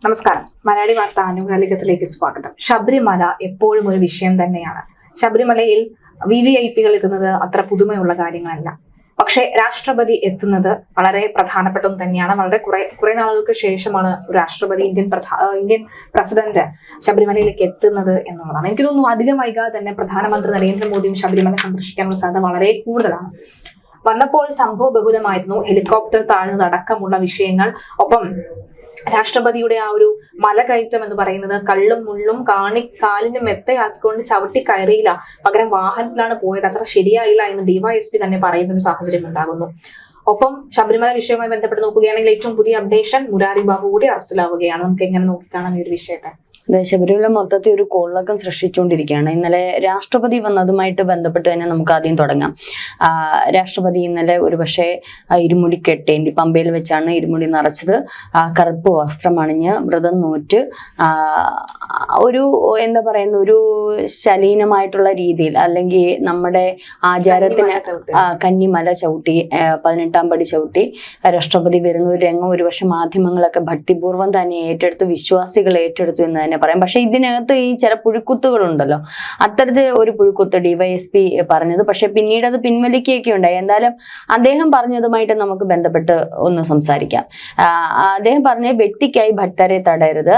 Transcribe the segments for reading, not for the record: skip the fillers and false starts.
നമസ്കാരം. മലയാളി വാർത്ത ആനുകാലികത്തിലേക്ക് സ്വാഗതം. ശബരിമല എപ്പോഴും ഒരു വിഷയം തന്നെയാണ്. ശബരിമലയിൽ VVIPകൾ എത്തുന്നത് അത്ര പുതുമയുള്ള കാര്യങ്ങളല്ല. പക്ഷേ രാഷ്ട്രപതി എത്തുന്നത് വളരെ പ്രധാനപ്പെട്ടതും തന്നെയാണ്. വളരെ കുറെ നാളുകൾക്ക് ശേഷമാണ് ഒരു രാഷ്ട്രപതി ഇന്ത്യൻ പ്രസിഡന്റ് ശബരിമലയിലേക്ക് എത്തുന്നത് എന്നുള്ളതാണ്. എനിക്ക് തോന്നുന്നു അധികം വൈകാതെ തന്നെ പ്രധാനമന്ത്രി നരേന്ദ്രമോദിയും ശബരിമല സന്ദർശിക്കാനുള്ള സാധ്യത വളരെ കൂടുതലാണ്. വന്നപ്പോൾ സംഭവ ബഹുലമായിരുന്നു. ഹെലികോപ്റ്റർ താഴ്ന്നതടക്കമുള്ള വിഷയങ്ങൾ. ഒപ്പം രാഷ്ട്രപതിയുടെ ആ ഒരു മലകയറ്റം എന്ന് പറയുന്നത് കള്ളും മുള്ളും കാലിന് മെത്തയാക്കിക്കൊണ്ട് ചവിട്ടി കയറിയില്ല, പകരം വാഹനത്തിലാണ് പോയത്. അത്ര ശരിയായില്ല എന്ന് DYSP തന്നെ പറയുന്ന ഒരു സാഹചര്യം ഉണ്ടാകുന്നു. ഒപ്പം ശബരിമല വിഷയവുമായി ബന്ധപ്പെട്ട് നോക്കുകയാണെങ്കിൽ ഏറ്റവും പുതിയ അപ്ഡേഷൻ, മുരാരി ബാബു കൂടി അറസ്റ്റിലാവുകയാണ്. നമുക്ക് എങ്ങനെ നോക്കിക്കാണാം ഈ ഒരു വിഷയത്തെ? ശബരിമല മൊത്തത്തിൽ ഒരു കോളിളക്കം സൃഷ്ടിച്ചുകൊണ്ടിരിക്കുകയാണ്. ഇന്നലെ രാഷ്ട്രപതി വന്നതുമായിട്ട് ബന്ധപ്പെട്ട് തന്നെ നമുക്ക് ആദ്യം തുടങ്ങാം. രാഷ്ട്രപതി ഇന്നലെ ഒരുപക്ഷെ ഇരുമുടി കെട്ടേന്തി പമ്പയിൽ വെച്ചാണ് ഇരുമുടി നിറച്ചത്. കറുപ്പ് വസ്ത്രമണിഞ്ഞ് വ്രതം നോറ്റ് ഒരു എന്താ പറയുന്ന ഒരു ശലീനമായിട്ടുള്ള രീതിയിൽ, അല്ലെങ്കിൽ നമ്മുടെ ആചാരത്തിന് കന്നിമല ചവിട്ടി 18ാം പടി ചവിട്ടി രാഷ്ട്രപതി വരുന്ന ഒരു രംഗം ഒരുപക്ഷെ മാധ്യമങ്ങളൊക്കെ ഭക്തിപൂർവ്വം തന്നെ ഏറ്റെടുത്തു, വിശ്വാസികൾ ഏറ്റെടുത്തു എന്ന് തന്നെ പറയാം. പക്ഷെ ഇതിനകത്ത് ഈ ചില പുഴുക്കുത്തുകളുണ്ടല്ലോ, അത്തരത്തിൽ ഒരു പുഴുക്കുത്ത് DYSP പറഞ്ഞത്. പക്ഷെ പിന്നീട് അത് പിൻവലിക്കുകയൊക്കെ ഉണ്ടായി. എന്തായാലും അദ്ദേഹം പറഞ്ഞതുമായിട്ട് നമുക്ക് ബന്ധപ്പെട്ട് ഒന്ന് സംസാരിക്കാം. അദ്ദേഹം പറഞ്ഞ വ്യക്തിക്കായി ഭക്തരെ തടയരുത്,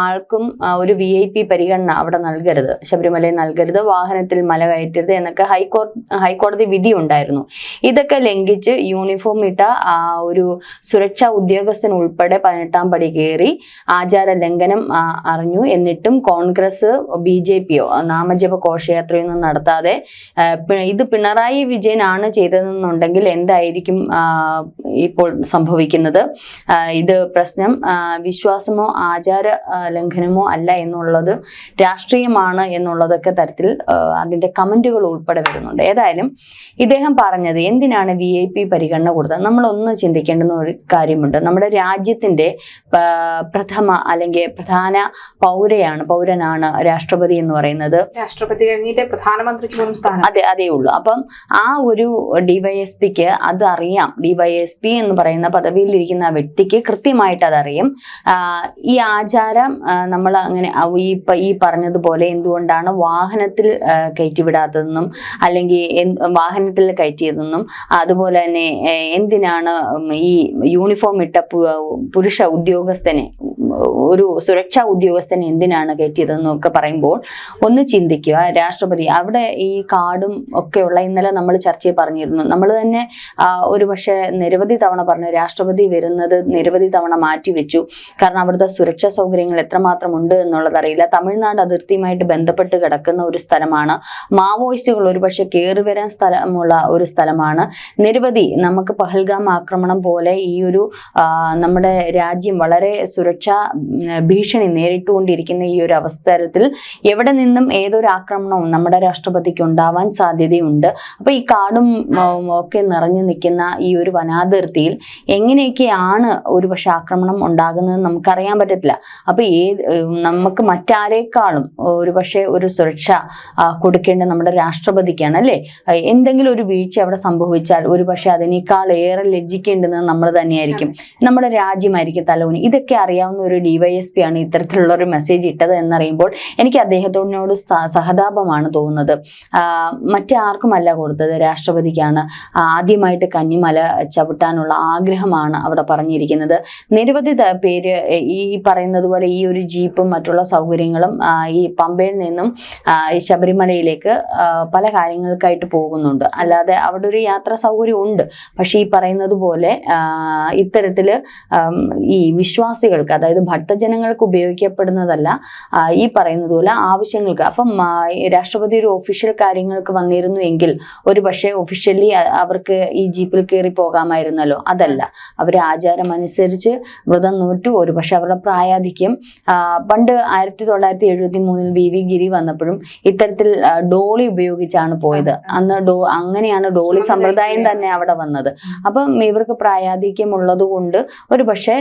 ആൾക്കും ഒരു VIP പരിഗണന അവിടെ നൽകരുത്, ശബരിമലയിൽ നൽകരുത്, വാഹനത്തിൽ മല കയറ്റരുത് എന്നൊക്കെ ഹൈക്കോടതി വിധി ഉണ്ടായിരുന്നു. ഇതൊക്കെ ലംഘിച്ച് യൂണിഫോം ഇട്ട ഒരു സുരക്ഷാ ഉദ്യോഗസ്ഥൻ ഉൾപ്പെടെ 18ാം പടി കയറി ആചാര ലംഘനം അറിഞ്ഞു. എന്നിട്ടും കോൺഗ്രസ് BJPയോ നാമജപ ഘോഷയാത്രയൊന്നും നടത്താതെ ഇത് പിണറായി വിജയനാണ് ചെയ്തതെന്നുണ്ടെങ്കിൽ എന്തായിരിക്കും ഇപ്പോൾ സംഭവിക്കുന്നത്? ഇത് പ്രശ്നം വിശ്വാസമോ ആചാര ലംഘനമോ അല്ല എന്നുള്ളത് രാഷ്ട്രീയമാണ് എന്നുള്ളതൊക്കെ തരത്തിൽ അതിന്റെ കമന്റുകൾ ഉൾപ്പെടെ വരുന്നുണ്ട്. ഏതായാലും ഇദ്ദേഹം പറഞ്ഞത് എന്തിനാണ് VIP പരിഗണന കൊടുത്തത്? നമ്മളൊന്ന് ചിന്തിക്കേണ്ടുന്ന ഒരു കാര്യമുണ്ട്. നമ്മുടെ രാജ്യത്തിന്റെ പ്രഥമ അല്ലെങ്കിൽ പ്രധാന പൗരനാണ് രാഷ്ട്രപതി എന്ന് പറയുന്നത്. രാഷ്ട്രപതി കഴിഞ്ഞിട്ട് പ്രധാനമന്ത്രിക്ക് സ്ഥാനം അതേ ഉള്ളൂ. അപ്പം ആ ഒരു DYSPക്ക് അത് അറിയാം. DYSP എന്ന് പറയുന്ന പദവിയിലിരിക്കുന്ന ആ വ്യക്തിക്ക് കൃത്യമായിട്ട് അതറിയാം. ഈ ആചാരം നമ്മൾ അങ്ങനെ ഈ പറഞ്ഞതുപോലെ എന്തുകൊണ്ടാണ് വാഹനത്തിൽ കയറ്റിവിടാത്തതെന്നും അല്ലെങ്കിൽ വാഹനത്തിൽ കയറ്റിയതെന്നും, അതുപോലെ തന്നെ എന്തിനാണ് ഈ യൂണിഫോം ഇട്ട പുരുഷ ഉദ്യോഗസ്ഥനെ, ഒരു സുരക്ഷാ ഉദ്യോഗസ്ഥനെ എന്തിനാണ് കയറ്റിയതെന്നും ഒക്കെ പറയുമ്പോൾ ഒന്ന് ചിന്തിക്കുക. രാഷ്ട്രപതി അവിടെ ഈ കാർഡും ഒക്കെയുള്ള, ഇന്നലെ നമ്മൾ ചർച്ചയിൽ പറഞ്ഞിരുന്നു, നമ്മൾ തന്നെ ഒരു പക്ഷേ നിരവധി തവണ പറഞ്ഞു രാഷ്ട്രപതി വരുന്നത് നിരവധി തവണ മാറ്റിവെച്ചു. കാരണം അവിടുത്തെ സുരക്ഷാ സൗകര്യങ്ങൾ എത്രമാത്രം ഉണ്ട് എന്നുള്ളത് അറിയില്ല. തമിഴ്നാട് അതിർത്തിയുമായിട്ട് ബന്ധപ്പെട്ട് കിടക്കുന്ന ഒരു സ്ഥലമാണ്. മാവോയിസ്റ്റുകൾ ഒരുപക്ഷെ കയറി വരാൻ സ്ഥലമുള്ള ഒരു സ്ഥലമാണ്. നിരവധി നമുക്ക് പഹൽഗാം ആക്രമണം പോലെ ഈ ഒരു നമ്മുടെ രാജ്യം വളരെ സുരക്ഷാ ഭീഷണി നേരിട്ടുകൊണ്ടിരിക്കുന്ന ഈ ഒരു അവസരത്തിൽ എവിടെ നിന്നും ഏതൊരു ആക്രമണവും നമ്മുടെ രാഷ്ട്രപതിക്ക് ഉണ്ടാവാൻ സാധ്യതയുണ്ട്. അപ്പൊ ഈ കാടും ഒക്കെ നിറഞ്ഞു നിൽക്കുന്ന ഈ ഒരു വനാതിർത്തിയിൽ എങ്ങനെയൊക്കെയാണ് ഒരുപക്ഷെ ആക്രമണം ഉണ്ടാകുന്നത് നമുക്കറിയാൻ പറ്റത്തില്ല. അപ്പൊ നമുക്ക് മറ്റാരേക്കാളും ഒരുപക്ഷെ ഒരു സുരക്ഷ കൊടുക്കേണ്ടത് നമ്മുടെ രാഷ്ട്രപതിക്കാണ് അല്ലേ? എന്തെങ്കിലും ഒരു വീഴ്ച അവിടെ സംഭവിച്ചാൽ ഒരുപക്ഷെ അതിനേക്കാൾ ഏറെ ലജ്ജിക്കേണ്ടുന്നത് നമ്മൾ തന്നെയായിരിക്കും, നമ്മുടെ രാജ്യമായിരിക്കും തലവന്. ഇതൊക്കെ അറിയാവുന്ന ഒരു DYSP ആണ് ഇത്തരത്തിലുള്ള ഒരു മെസ്സേജ് ഇട്ടത് എന്നറിയുമ്പോൾ എനിക്ക് അദ്ദേഹത്തോടിനോട് സഹതാപമാണ് തോന്നുന്നത്. മറ്റാർക്കുമല്ല കൊടുത്തത്, രാഷ്ട്രപതിക്കാണ്. ആദ്യമായിട്ട് കന്നിമല ചവിട്ടാനുള്ള ആഗ്രഹമാണ് അവിടെ പറഞ്ഞിരിക്കുന്നത്. നിരവധി പേര് ഈ പറയുന്നത് പോലെ ഈ ഒരു ജീപ്പും മറ്റുള്ള സൗകര്യങ്ങളും ഈ പമ്പയിൽ നിന്നും ശബരിമലയിലേക്ക് പല കാര്യങ്ങൾക്കായിട്ട് പോകുന്നുണ്ട്. അല്ലാതെ അവിടെ ഒരു യാത്രാ സൗകര്യം ഉണ്ട്. പക്ഷെ ഈ പറയുന്നത് പോലെ ഇത്തരത്തില് ഈ വിശ്വാസികൾക്ക്, അതായത് ഭക്തജനങ്ങൾക്ക് ഉപയോഗിക്കപ്പെടുന്നതല്ല ഈ പറയുന്നത് പോലെ ആവശ്യങ്ങൾക്ക്. അപ്പം രാഷ്ട്രപതി ഒരു ഒഫീഷ്യൽ കാര്യങ്ങൾക്ക് വന്നിരുന്നു എങ്കിൽ ഒരു പക്ഷേ ഒഫീഷ്യലി അവർക്ക് ഈ ജീപ്പിൽ കയറി പോകാമായിരുന്നല്ലോ. അതല്ല, അവർ ആചാരം അനുസരിച്ച് വ്രതം നോറ്റു. ഒരു പക്ഷെ അവരുടെ പ്രായാധിക്യം പണ്ട് 1973 VV ഗിരി വന്നപ്പോഴും ഇത്തരത്തിൽ ഡോളി ഉപയോഗിച്ചാണ് പോയത്. അന്ന് അങ്ങനെയാണ് ഡോളി സമ്പ്രദായം തന്നെ അവിടെ വന്നത്. അപ്പം ഇവർക്ക് പ്രായാധിക്യം ഉള്ളത് കൊണ്ട് ഒരു പക്ഷെ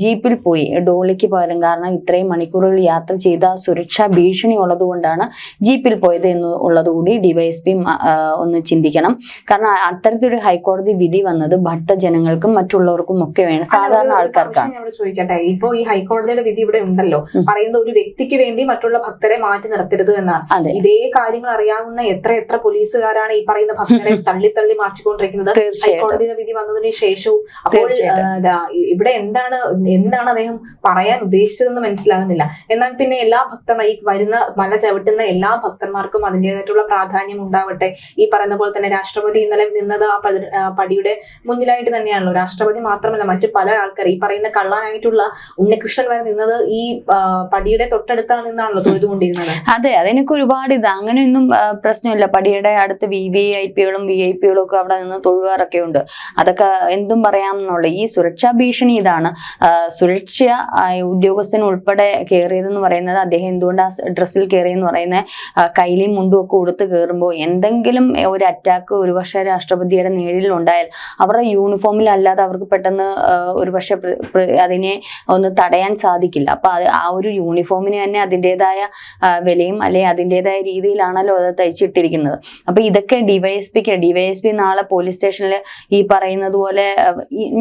ജീപ്പിൽ പോയി, ഡോളി ജോലിക്ക് പകരം, കാരണം ഇത്രയും മണിക്കൂറുകൾ യാത്ര ചെയ്ത സുരക്ഷാ ഭീഷണി ഉള്ളതുകൊണ്ടാണ് ജീപ്പിൽ പോയത് എന്നുള്ളതുകൂടി ഡിവൈഎസ്പി ഒന്ന് ചിന്തിക്കണം. കാരണം അത്തരത്തിലൊരു ഹൈക്കോടതി വിധി വന്നത് ഭക്തജനങ്ങൾക്കും മറ്റുള്ളവർക്കും ഒക്കെ വേണം, സാധാരണ ആൾക്കാർക്കാണ്. ചോദിക്കട്ടെ, ഇപ്പൊ ഈ ഹൈക്കോടതിയുടെ വിധി ഇവിടെ ഉണ്ടല്ലോ, പറയുന്നത് ഒരു വ്യക്തിക്ക് വേണ്ടി മറ്റുള്ള ഭക്തരെ മാറ്റി നിർത്തരുത് എന്നാണ്. ഇതേ കാര്യങ്ങൾ അറിയാവുന്ന എത്ര പോലീസുകാരാണ് ഈ പറയുന്ന ഭക്തരെ തള്ളി മാറ്റിക്കൊണ്ടിരിക്കുന്നത് ഹൈക്കോടതിയുടെ വിധി വന്നതിന് ശേഷവും. അപ്പോൾ ഇവിടെ എന്താണ് അദ്ദേഹം പറയാൻ ഉദ്ദേശിച്ചതെന്ന് മനസ്സിലാകുന്നില്ല. എന്നാൽ പിന്നെ എല്ലാ ഭക്തന്മാർ, ഈ വരുന്ന മല ചവിട്ടുന്ന എല്ലാ ഭക്തന്മാർക്കും അതിൻ്റെതായിട്ടുള്ള പ്രാധാന്യം ഉണ്ടാവട്ടെ. ഈ പറയുന്ന പോലെ തന്നെ രാഷ്ട്രപതി ഇന്നലെ നിന്നത് ആ പടിയുടെ മുന്നിലായിട്ട് തന്നെയാണല്ലോ. രാഷ്ട്രപതി മാത്രമല്ല, മറ്റു പല ആൾക്കാർ, ഈ പറയുന്ന കള്ളനായിട്ടുള്ള ഉണ്ണികൃഷ്ണൻ വരെ നിന്നത് ഈ പടിയുടെ തൊട്ടടുത്താണ് നിന്നാണല്ലോ തൊഴുതുകൊണ്ടിരുന്നത്. അതെ, അതിനൊക്കെ ഒരുപാട് അങ്ങനെയൊന്നും പ്രശ്നമില്ല. പടിയുടെ അടുത്ത് VVIPകളും VIP ഒക്കെ അവിടെ നിന്ന് തൊഴുകാറൊക്കെ ഉണ്ട്. അതൊക്കെ എന്തും പറയാമെന്നുള്ള ഈ സുരക്ഷാ ഭീഷണി ഇതാണ്. സുരക്ഷ ഉദ്യോഗസ്ഥൻ ഉൾപ്പെടെ കയറിയതെന്ന് പറയുന്നത്, അദ്ദേഹം എന്തുകൊണ്ട് ആ ഡ്രസ്സിൽ കയറിയെന്ന് പറയുന്നത്, കൈലിയും മുണ്ടും ഒക്കെ ഉടുത്ത് കയറുമ്പോൾ എന്തെങ്കിലും ഒരു അറ്റാക്ക് ഒരുപക്ഷെ രാഷ്ട്രപതിയുടെ നേരിൽ ഉണ്ടായാൽ അവരുടെ യൂണിഫോമിലല്ലാതെ അവർക്ക് പെട്ടെന്ന് ഒരുപക്ഷെ അതിനെ ഒന്ന് തടയാൻ സാധിക്കില്ല. അപ്പൊ ആ ഒരു യൂണിഫോമിന് തന്നെ അതിൻ്റെതായ വിലയും അല്ലെങ്കിൽ അതിൻ്റെതായ രീതിയിലാണല്ലോ അത് തയ്ച്ചിട്ടിരിക്കുന്നത്. അപ്പൊ ഇതൊക്കെ ഡിവൈഎസ്പി നാളെ പോലീസ് സ്റ്റേഷനിൽ ഈ പറയുന്നത് പോലെ,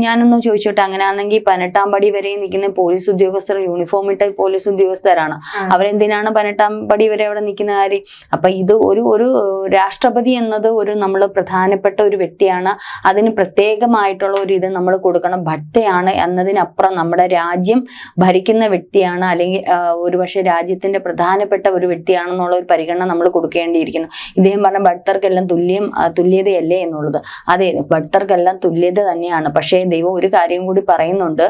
ഞാനൊന്നും ചോദിച്ചോട്ടെ, അങ്ങനെയാണെങ്കിൽ 18-ാം പടി വരെ നിൽക്കുന്ന പോലീസ് ഉദ്യോഗസ്ഥർ യൂണിഫോം ഇട്ട പോലീസ് ഉദ്യോഗസ്ഥരാണ്. അവരെന്തിനാണ് 18-ാം പടി വരെ അവിടെ നിൽക്കുന്ന കാര്യം? അപ്പൊ ഇത് ഒരു രാഷ്ട്രപതി എന്നത് നമ്മൾ പ്രധാനപ്പെട്ട ഒരു വ്യക്തിയാണ്. അതിന് പ്രത്യേകമായിട്ടുള്ള ഒരു ഇത് നമ്മൾ കൊടുക്കണം. ഭക്തയാണ് എന്നതിനപ്പുറം നമ്മുടെ രാജ്യം ഭരിക്കുന്ന വ്യക്തിയാണ്, അല്ലെങ്കിൽ ഒരുപക്ഷെ രാജ്യത്തിന്റെ പ്രധാനപ്പെട്ട ഒരു വ്യക്തിയാണെന്നുള്ള ഒരു പരിഗണന നമ്മൾ കൊടുക്കേണ്ടിയിരിക്കുന്നു. ഇദ്ദേഹം പറഞ്ഞ ഭക്തർക്കെല്ലാം തുല്യതയല്ലേ എന്നുള്ളത്. അതെ, ഭക്തർക്കെല്ലാം തുല്യത തന്നെയാണ്. പക്ഷേ ദൈവം ഒരു കാര്യം കൂടി പറയുന്നുണ്ട്,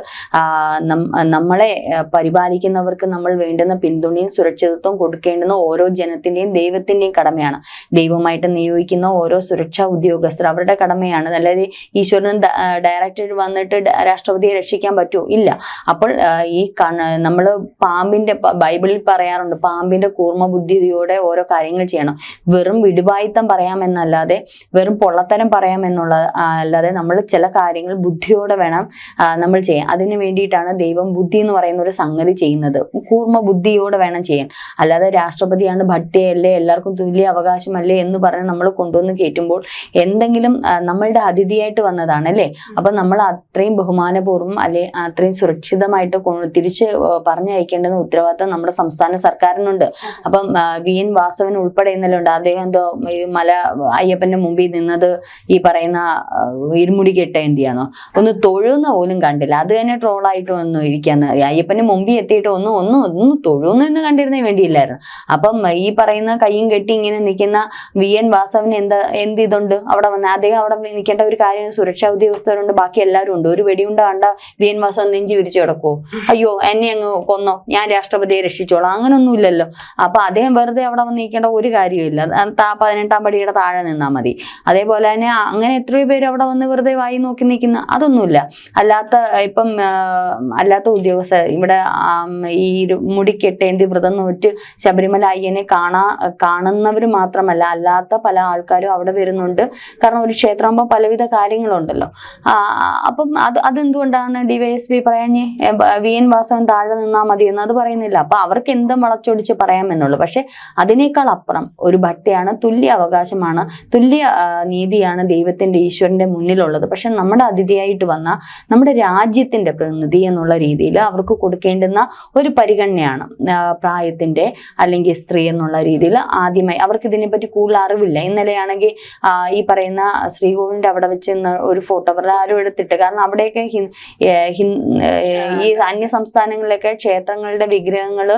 നമ്മളെ പരിപാലിക്കുന്നവർക്ക് നമ്മൾ വേണ്ടുന്ന പിന്തുണയും സുരക്ഷിതത്വം കൊടുക്കേണ്ടുന്ന ഓരോ ജനത്തിന്റെയും ദൈവത്തിന്റെയും കടമയാണ്. ദൈവമായിട്ട് നിയോഗിക്കുന്ന ഓരോ സുരക്ഷാ ഉദ്യോഗസ്ഥർ അവരുടെ കടമയാണ്. അല്ലാതെ ഈശ്വരൻ ഡയറക്റ്റ് വന്നിട്ട് രാഷ്ട്രപതിയെ രക്ഷിക്കാൻ പറ്റുമോ? ഇല്ല. അപ്പോൾ ഈ നമ്മൾ ബൈബിളിൽ പറയാറുണ്ട്, പാമ്പിന്റെ കൂർമ്മ ബുദ്ധിയോടെ ഓരോ കാര്യങ്ങൾ ചെയ്യണം. വെറും വിടുവായിത്തം പറയാമെന്നല്ലാതെ, വെറും പൊള്ളത്തരം അല്ലാതെ നമ്മൾ ചില കാര്യങ്ങൾ ബുദ്ധിയോടെ വേണം നമ്മൾ ചെയ്യാൻ. അതിന് വേണ്ടിയിട്ടാണ് ദൈവം ബുദ്ധി എന്ന് പറയുന്ന ഒരു സംഗതി ചെയ്യുന്നത്. കൂർമ്മ ബുദ്ധിയോടെ വേണം ചെയ്യാൻ. അല്ലാതെ രാഷ്ട്രപതിയാണ്, ഭക്തിയല്ലേ, എല്ലാവർക്കും തുല്യ അവകാശമല്ലേ എന്ന് പറഞ്ഞ് നമ്മൾ കൊണ്ടുവന്ന് കയറ്റുമ്പോൾ എന്തെങ്കിലും നമ്മളുടെ അതിഥിയായിട്ട് വന്നതാണ് അല്ലേ. അപ്പൊ നമ്മൾ അത്രയും ബഹുമാനപൂർവ്വം അല്ലെ അത്രയും സുരക്ഷിതമായിട്ട് തിരിച്ച് പറഞ്ഞയക്കേണ്ടുന്ന ഉത്തരവാദിത്തം നമ്മുടെ സംസ്ഥാന സർക്കാരിനുണ്ട്. അപ്പം VN വാസവൻ ഉൾപ്പെടെ ഇന്നലെ ഉണ്ട്. അദ്ദേഹം എന്തോ മല അയ്യപ്പന്റെ മുമ്പിൽ നിന്നത് ഈ പറയുന്ന ഇരുമുടി കെട്ടേണ്ടിയാണോ, ഒന്ന് തൊഴുന്ന പോലും കണ്ടില്ല. അത് തന്നെ ട്രോളായിട്ട് വന്നു ഇരിക്കാന്ന്. അയ്യപ്പന്റെ മുമ്പിൽ എത്തിയിട്ട് ഒന്ന് തൊഴുന്നു കണ്ടിരുന്നേ വേണ്ടിയില്ലായിരുന്നു. അപ്പം ഈ പറയുന്ന കയ്യും കെട്ടി ഇങ്ങനെ നിൽക്കുന്ന VN വാസവന് എന്ത് ഇതുണ്ട് അവിടെ വന്ന്? അദ്ദേഹം അവിടെ നിൽക്കേണ്ട ഒരു കാര്യം, സുരക്ഷാ ഉദ്യോഗസ്ഥരുണ്ട്, ബാക്കി എല്ലാവരും ഉണ്ട്. ഒരു വെടിയുണ്ട കണ്ട VN വാസവൻ നെഞ്ചി വിരിച്ചു കിടക്കുവോ? അയ്യോ എന്നെ അങ്ങ് കൊന്നോ, ഞാൻ രാഷ്ട്രപതിയെ രക്ഷിച്ചോളാം, അങ്ങനൊന്നുമില്ലല്ലോ. അപ്പൊ അദ്ദേഹം വെറുതെ അവിടെ വന്ന് നിൽക്കേണ്ട ഒരു കാര്യമില്ല. 18-ാം പടിയുടെ താഴെ നിന്നാൽ മതി. അതേപോലെ തന്നെ അങ്ങനെ എത്രയോ പേര് അവിടെ വന്ന് വെറുതെ വായി നോക്കി നിൽക്കുന്ന, അതൊന്നുമില്ല. അല്ലാത്ത ഉദ്യോഗസ്ഥർ ഇവിടെ ഈ മുടിക്കെട്ടേന്തി വ്രതം നോറ്റ് ശബരിമല അയ്യനെ കാണുന്നവർ മാത്രമല്ല, അല്ലാത്ത പല ആൾക്കാരും അവിടെ വരുന്നുണ്ട്. കാരണം ഒരു ക്ഷേത്രമാകുമ്പോൾ പലവിധ കാര്യങ്ങളുണ്ടല്ലോ. അപ്പം അതെന്തുകൊണ്ടാണ് ഡിവൈഎസ്പി പറയാഞ്ഞേ VN വാസവൻ താഴെ നിന്നാൽ മതി എന്ന്? അത് പറയുന്നില്ല. അപ്പൊ അവർക്ക് എന്തും വളച്ചൊടിച്ച് പറയാമെന്നുള്ളൂ. പക്ഷെ അതിനേക്കാൾ അപ്പുറം ഒരു ഭക്തിയാണ്, തുല്യ അവകാശമാണ്, തുല്യ നീതിയാണ് ദൈവത്തിന്റെ ഈശ്വരന്റെ മുന്നിലുള്ളത്. പക്ഷെ നമ്മുടെ അതിഥിയായിട്ട് വന്ന നമ്മുടെ രാജ്യത്തിന്റെ പ്രതിനിധി എന്നുള്ള രീതിയിൽ അവർക്ക് കൊടുക്കേണ്ടുന്ന ഒരു പരിഗണനയാണ്. പ്രായത്തിന്റെ അല്ലെങ്കിൽ സ്ത്രീ എന്നുള്ള രീതിയിൽ ആദ്യമായി അവർക്ക് ഇതിനെപ്പറ്റി കൂടുതൽ അറിവില്ല. ഇന്നലെയാണെങ്കിൽ ഈ പറയുന്ന ശ്രീകോവിലിന്റെ അവിടെ വെച്ച് ഒരു ഫോട്ടോ അവരുടെ ആരും എടുത്തിട്ട്, കാരണം അവിടെയൊക്കെ ഈ അന്യ സംസ്ഥാനങ്ങളിലൊക്കെ ക്ഷേത്രങ്ങളുടെ വിഗ്രഹങ്ങൾ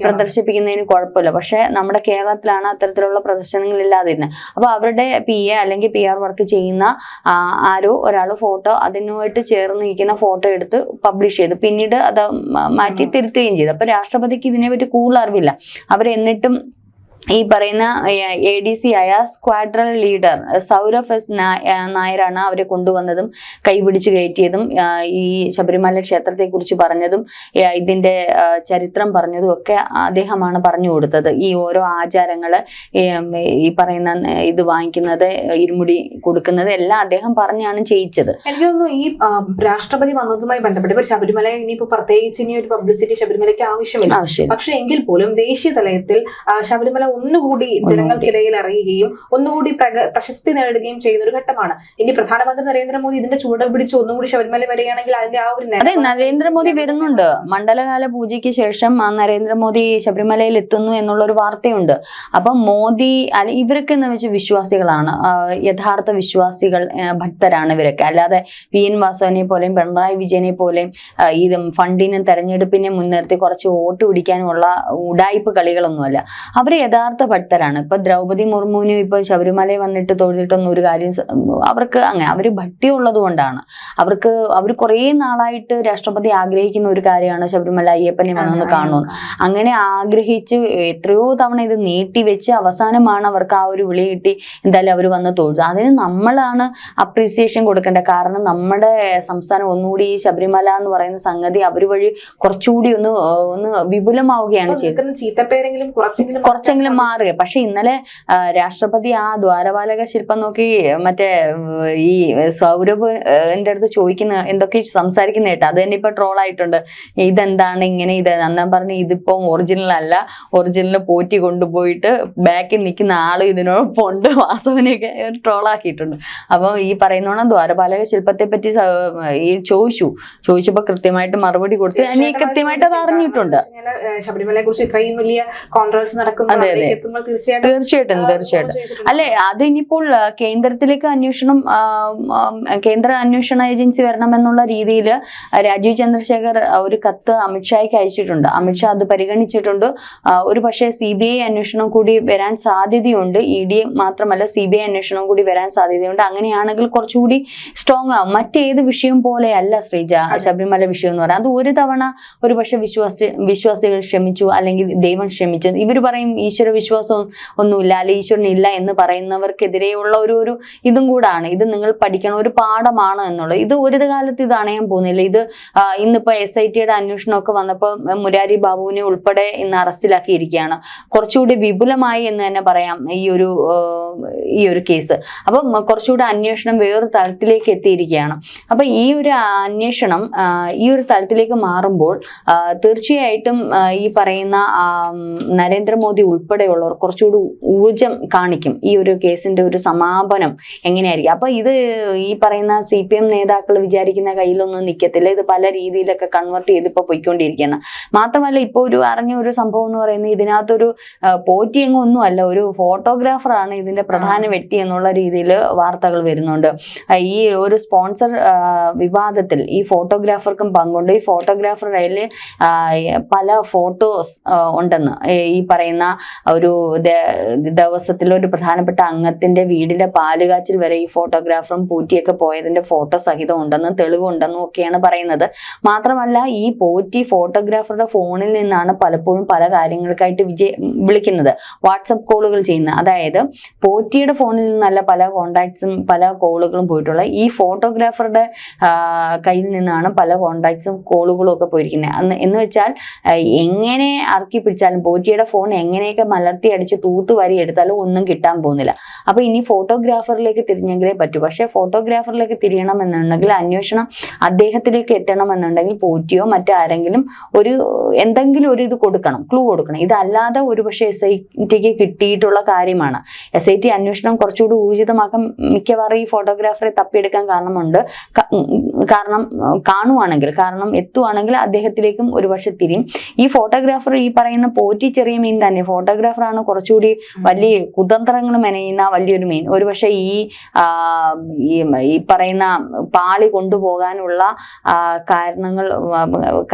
പ്രദർശിപ്പിക്കുന്നതിന് കുഴപ്പമില്ല. പക്ഷെ നമ്മുടെ കേരളത്തിലാണ് അത്തരത്തിലുള്ള പ്രദർശനങ്ങളില്ലാതിരുന്നത്. അപ്പൊ അവരുടെ PA അല്ലെങ്കിൽ PR വർക്ക് ചെയ്യുന്ന ഒരാൾ ഫോട്ടോ അതിനുമായിട്ട് ചേർന്ന് നിൽക്കുന്ന ഫോട്ടോ എടുത്ത് പബ്ലിഷ് ചെയ്തു. പിന്നീട് അത് മാറ്റി തിരുത്തുകയും ചെയ്തു. അപ്പൊ രാഷ്ട്രപതിക്ക് ഇതിനെപ്പറ്റി കൂടുതൽ അറിവില്ല. അവരെന്നിട്ടും ഈ പറയുന്ന ADC ആയ സ്ക്വാഡ്രൺ ലീഡർ സൗരഭ് എസ് നായരാണ് അവരെ കൊണ്ടുവന്നതും കൈപിടിച്ച് കയറ്റിയതും ഈ ശബരിമല ക്ഷേത്രത്തെ കുറിച്ച് പറഞ്ഞതും ഇതിന്റെ ചരിത്രം പറഞ്ഞതും ഒക്കെ അദ്ദേഹമാണ് പറഞ്ഞു കൊടുത്തത്. ഈ ഓരോ ആചാരങ്ങള് ഈ പറയുന്ന ഇത് വാങ്ങിക്കുന്നത്, ഇരുമുടി കൊടുക്കുന്നത് എല്ലാം അദ്ദേഹം പറഞ്ഞാണ് ചെയ്യിച്ചത്. എനിക്ക് തോന്നുന്നു ഈ രാഷ്ട്രപതി വന്നതുമായി ബന്ധപ്പെട്ട് ഇപ്പൊ ശബരിമല ഇനിയിപ്പോ പ്രത്യേകിച്ച് ഇനി ഒരു പബ്ലിസിറ്റി ശബരിമലയ്ക്ക് ആവശ്യമില്ല. പക്ഷെ എങ്കിൽ പോലും ദേശീയ തലത്തിൽ ശബരിമല ഒന്നുകൂടി ജനങ്ങൾക്കിടയിൽ അറിയുകയും ഒന്നുകൂടി പ്രശസ്തി നേടുകയും ചെയ്യുന്ന ഒരു ഘട്ടമാണ്. ഇനി പ്രധാനമന്ത്രി നരേന്ദ്രമോദി ഇതിന്റെ ചുവട് പിടിച്ച് ഒന്നുകൂടി ശബരിമല വരികയാണെങ്കിൽ അതിന്റെ ആ ഒരു അതെ, നരേന്ദ്രമോദി വരുന്നുണ്ട്. മണ്ഡലകാല പൂജയ്ക്ക് ശേഷം നരേന്ദ്രമോദി ശബരിമലയിൽ എത്തുന്നു എന്നുള്ളൊരു വാർത്തയുണ്ട്. അപ്പം മോദി ഇവരൊക്കെ എന്ന് വെച്ചാൽ വിശ്വാസികളാണ്, യഥാർത്ഥ വിശ്വാസികൾ, ഭക്തരാണ് ഇവരൊക്കെ. അല്ലാതെ PN വാസവനെ പോലെയും പിണറായി വിജയനെ പോലെയും ഇത് ഫണ്ടിനും തെരഞ്ഞെടുപ്പിനെ മുൻനിർത്തി കുറച്ച് വോട്ട് പിടിക്കാനുമുള്ള ഉഡായിപ്പ് കളികളൊന്നുമല്ല. അവർ യഥാർത്ഥ ഭക്തരാണ്. ഇപ്പൊ ദ്രൗപദി മുർമുവിനും ഇപ്പൊ ശബരിമലയിൽ വന്നിട്ട് തൊഴുതിട്ടൊന്നും ഒരു കാര്യം അവർക്ക് അങ്ങനെ അവര് ഭക്തി ഉള്ളത് കൊണ്ടാണ്. അവർ കുറേ നാളായിട്ട് രാഷ്ട്രപതി ആഗ്രഹിക്കുന്ന ഒരു കാര്യമാണ് ശബരിമല അയ്യപ്പനെ വന്നൊന്ന് കാണുമെന്ന്. അങ്ങനെ ആഗ്രഹിച്ച് എത്രയോ തവണ ഇത് നീട്ടിവെച്ച് അവസാനമാണ് അവർക്ക് ആ ഒരു വിളി കിട്ടി. എന്തായാലും അവർ വന്ന് തൊഴുതു. അതിന് നമ്മളാണ് അപ്രീസിയേഷൻ കൊടുക്കേണ്ടത്. കാരണം നമ്മുടെ സംസ്ഥാനം ഒന്നുകൂടി ഈ ശബരിമല എന്ന് പറയുന്ന സംഗതി അവർ വഴി കുറച്ചുകൂടി ഒന്ന് വിപുലമാവുകയാണ് ചെയ്തത്. ചീത്തപ്പേരെങ്കിലും കുറച്ചെങ്കിലും മാറുക. പക്ഷെ ഇന്നലെ രാഷ്ട്രപതി ആ ദ്വാരപാലക ശില്പം നോക്കി മറ്റേ ഈ സൗരഭ് എന്റെ അടുത്ത് ചോദിക്കുന്ന എന്തൊക്കെ സംസാരിക്കുന്ന കേട്ടോ. അത് തന്നെ ഇപ്പൊ ട്രോൾ ആയിട്ടുണ്ട്. ഇതെന്താണ് ഇങ്ങനെ, ഇത് അന്നാ പറഞ്ഞു ഇതിപ്പം ഒറിജിനൽ അല്ല, ഒറിജിനൽ പോറ്റി കൊണ്ടുപോയിട്ട് ബാക്കിൽ നിൽക്കുന്ന ആള് ഇതിനോടൊപ്പം ഉണ്ട്, വാസവനെയൊക്കെ ട്രോൾ ആക്കിയിട്ടുണ്ട്. അപ്പൊ ഈ പറയുന്നോണം ദ്വാരപാലക ശില്പത്തെ പറ്റി ഈ ചോദിച്ചപ്പോ കൃത്യമായിട്ട് മറുപടി കൊടുത്ത് കൃത്യമായിട്ട് അത് അറിഞ്ഞിട്ടുണ്ട്. ശബരിമലയെ കുറിച്ച് ഇത്രയും വലിയ കോൺട്രവേഴ്സി നടക്കുന്നു. അതെ അതെ, തീർച്ചയായിട്ടും. അല്ലെ, അത് ഇനിയിപ്പോൾ കേന്ദ്രത്തിലേക്ക് അന്വേഷണം, കേന്ദ്ര അന്വേഷണ ഏജൻസി വരണമെന്നുള്ള രീതിയിൽ രാജീവ് ചന്ദ്രശേഖർ ഒരു കത്ത് അമിത്ഷായ്ക്ക് അയച്ചിട്ടുണ്ട്. അമിത്ഷാ അത് പരിഗണിച്ചിട്ടുണ്ട്. ഒരു പക്ഷേ CBI അന്വേഷണം കൂടി വരാൻ സാധ്യതയുണ്ട്. ED മാത്രമല്ല CBI അന്വേഷണം കൂടി വരാൻ സാധ്യതയുണ്ട്. അങ്ങനെയാണെങ്കിൽ കുറച്ചുകൂടി സ്ട്രോങ് ആവും. മറ്റേത് വിഷയം പോലെയല്ല ശ്രീജ ശബരിമല വിഷയം എന്ന് പറയാം. അത് ഒരു തവണ ഒരു പക്ഷെ വിശ്വാസികൾ ക്ഷമിച്ചു, അല്ലെങ്കിൽ ദൈവം ക്ഷമിച്ചു. ഇവർ പറയും ഈശ്വര വിശ്വാസം ഒന്നുമില്ല, അല്ലെ ഈശ്വരനില്ല എന്ന് പറയുന്നവർക്കെതിരെയുള്ള ഒരു ഇതും കൂടാണ്. ഇത് നിങ്ങൾ പഠിക്കണം, ഒരു പാഠമാണ് എന്നുള്ളത്. ഇത് ഒരു കാലത്ത് ഇത് അണയാൻ പോകുന്നില്ല. ഇത് ഇന്നിപ്പോ SITയുടെ അന്വേഷണമൊക്കെ വന്നപ്പോൾ മുരാരി ബാബുവിനെ ഉൾപ്പെടെ ഇന്ന് അറസ്റ്റിലാക്കിയിരിക്കുകയാണ്. കുറച്ചുകൂടി വിപുലമായി എന്ന് തന്നെ പറയാം ഈ ഒരു കേസ്. അപ്പം കുറച്ചുകൂടി അന്വേഷണം വേറൊരു തലത്തിലേക്ക് എത്തിയിരിക്കുകയാണ്. അപ്പൊ ഈ ഒരു അന്വേഷണം ഈ ഒരു തലത്തിലേക്ക് മാറുമ്പോൾ തീർച്ചയായിട്ടും ഈ പറയുന്ന നരേന്ദ്രമോദി ഉൾപ്പെടെയുള്ളവർ കുറച്ചുകൂടി ഊർജം കാണിക്കും. ഈ ഒരു കേസിന്റെ ഒരു സമാപനം എങ്ങനെയായിരിക്കും. അപ്പൊ ഇത് ഈ പറയുന്ന CPM നേതാക്കൾ വിചാരിക്കുന്ന കയ്യിലൊന്നും നിൽക്കത്തില്ല. ഇത് പല രീതിയിലൊക്കെ കൺവേർട്ട് ചെയ്ത് ഇപ്പൊ പോയിക്കൊണ്ടിരിക്കുകയാണ്. മാത്രമല്ല ഇപ്പൊ അറിഞ്ഞ ഒരു സംഭവം എന്ന് പറയുന്നത് ഇതിനകത്തൊരു പോറ്റി എങ്ങും ഒന്നുമല്ല, ഒരു ഫോട്ടോഗ്രാഫറാണ് ഇതിന്റെ പ്രധാന വ്യക്തി എന്നുള്ള രീതിയിൽ വാർത്തകൾ വരുന്നുണ്ട്. ഈ ഒരു സ്പോൺസർ വിവാദത്തിൽ ഈ ഫോട്ടോഗ്രാഫർക്കും പങ്കുണ്ട്. ഈ ഫോട്ടോഗ്രാഫറുടെ കയ്യിൽ പല ഫോട്ടോസ് ഉണ്ടെന്ന് ഈ പറയുന്ന ഒരു ദിവസത്തിൽ ഒരു പ്രധാനപ്പെട്ട അംഗത്തിന്റെ വീടിന്റെ പാലുകാച്ചിൽ വരെ ഈ ഫോട്ടോഗ്രാഫറും പൂറ്റിയൊക്കെ പോയതിന്റെ ഫോട്ടോ സഹിതം ഉണ്ടെന്നും തെളിവുണ്ടെന്നും ഒക്കെയാണ് പറയുന്നത്. മാത്രമല്ല ഈ പോറ്റി ഫോട്ടോഗ്രാഫറുടെ ഫോണിൽ നിന്നാണ് പലപ്പോഴും പല കാര്യങ്ങൾക്കായിട്ട് വിളിക്കുന്നത്, വാട്സപ്പ് കോളുകൾ ചെയ്യുന്നത്. അതായത് പോറ്റിയുടെ ഫോണിൽ നിന്നല്ല പല കോണ്ടാക്ട്സും പല കോളുകളും പോയിട്ടുള്ള ഈ ഫോട്ടോഗ്രാഫറുടെ കയ്യിൽ നിന്നാണ് പല കോണ്ടാക്ട്സും കോളുകളും ഒക്കെ പോയിരിക്കുന്നത്. എന്ന് വെച്ചാൽ എങ്ങനെ അറക്കി പിടിച്ചാലും പോറ്റിയുടെ ഫോൺ എങ്ങനെയൊക്കെ മലർത്തി അടിച്ച് തൂത്തുവാരി എടുത്താലും ഒന്നും കിട്ടാൻ പോകുന്നില്ല. അപ്പൊ ഇനി ഫോട്ടോഗ്രാഫറിലേക്ക് തിരിഞ്ഞെങ്കിലേ പറ്റൂ. പക്ഷെ ഫോട്ടോഗ്രാഫറിലേക്ക് തിരിയണമെന്നുണ്ടെങ്കിൽ അന്വേഷണം അദ്ദേഹത്തിലേക്ക് എത്തണമെന്നുണ്ടെങ്കിൽ പോറ്റിയോ മറ്റാരെങ്കിലും എന്തെങ്കിലും ഒരു ഇത് കൊടുക്കണം, ക്ലൂ കൊടുക്കണം. ഇതല്ലാതെ ഒരു പക്ഷെ SITക്ക് കിട്ടിയിട്ടുള്ള കാര്യമാണ്. SIT അന്വേഷണം കുറച്ചുകൂടി ഊർജിതമാക്കാൻ മിക്കവാറും ഈ ഫോട്ടോഗ്രാഫറെ തപ്പിയെടുക്കാൻ കാരണം എത്തുവാണെങ്കിൽ അദ്ദേഹത്തിലേക്കും ഒരുപക്ഷെ തിരിയും. ഈ ഫോട്ടോഗ്രാഫർ ഈ പറയുന്ന പോറ്റി ചെറിയ മീൻ തന്നെ, ഫോട്ടോഗ്രാഫറാണ് കുറച്ചുകൂടി വലിയ കുതന്ത്രങ്ങൾ മെനയുന്ന വലിയൊരു മീൻ. ഒരുപക്ഷെ ഈ പറയുന്ന പാളി കൊണ്ടുപോകാനുള്ള